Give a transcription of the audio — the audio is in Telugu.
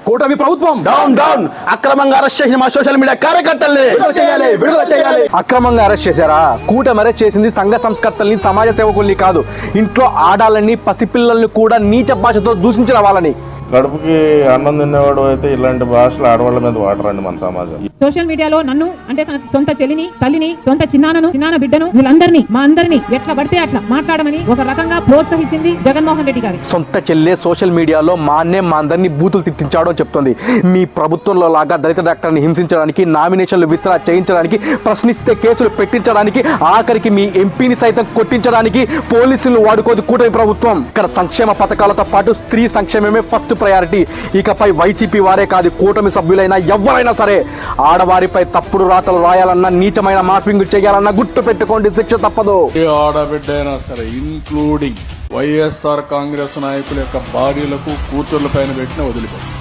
కూటమి ప్రభుత్వం డౌన్ డౌన్. అక్రమంగా అరెస్ట్ చేసిన మా సోషల్ మీడియా కార్యకర్తల్ని విడుదల చేయాలి. అక్రమంగా అరెస్ట్ చేశారా? కూటమి అరెస్ట్ చేసింది సంఘ సంస్కర్తల్ని, సమాజ సేవకుల్ని కాదు, ఇంట్లో ఆడాలని, పసిపిల్లల్ని కూడా నీచ భాషతో దూషించిన వాళ్ళని. కడుపుకి అన్నం తినేవాడు అయితే ఇలాంటి భాషలు ఆడవాళ్ళ మీద వాడరండి మన సమాజం. సోషల్ మీడియాలో నన్ను అంటే తన సొంత చెల్లిని, తల్లిని, సొంత చిన్నాన్న బిడ్డను, వీళ్ళందరినీ మా అందరినీ ఎట్లా పడితే అట్లా మాట్లాడమని ఒక రకంగా ప్రోత్సహించింది జగన్మోహన్ రెడ్డి గారి. సొంత చెల్లె సోషల్ మీడియాలో మా అన్నే మా అందరినీ బూతులు తిట్టించాడు అని చెప్తుంది. మీ ప్రభుత్వంలో లాగా దళిత డాక్టర్ని హింసించడానికి, నామినేషన్లు విత్డ్రా చేయించడానికి, ప్రశ్నిస్తే కేసులు పెట్టించడానికి, ఆఖరికి మీ ఎంపీని సైతం కొట్టించడానికి పోలీసులు వాడుకోదు కూటమి ప్రభుత్వం. ఇక్కడ సంక్షేమ పథకాలతో పాటు స్త్రీ సంక్షేమమే ఫస్ట్ ప్రయారిటీ. ఇకపై వైసీపీ వారే కాదు, కూటమి సభ్యులైనా ఎవరైనా సరే ఆడవారిపై తప్పుడు రాతలు రాయాలన్నా, నీచమైన మార్ఫింగ్ చేయాలన్నా గుర్తు పెట్టుకోండి, శిక్ష తప్పదు. ఆడబిడ్డైనా సరే, ఇంక్లూడింగ్ వైఎస్ఆర్ కాంగ్రెస్ నాయకుల యొక్క భార్యలకు, కూతుర్ల పైన పెట్టిన వదిలిపోతుంది.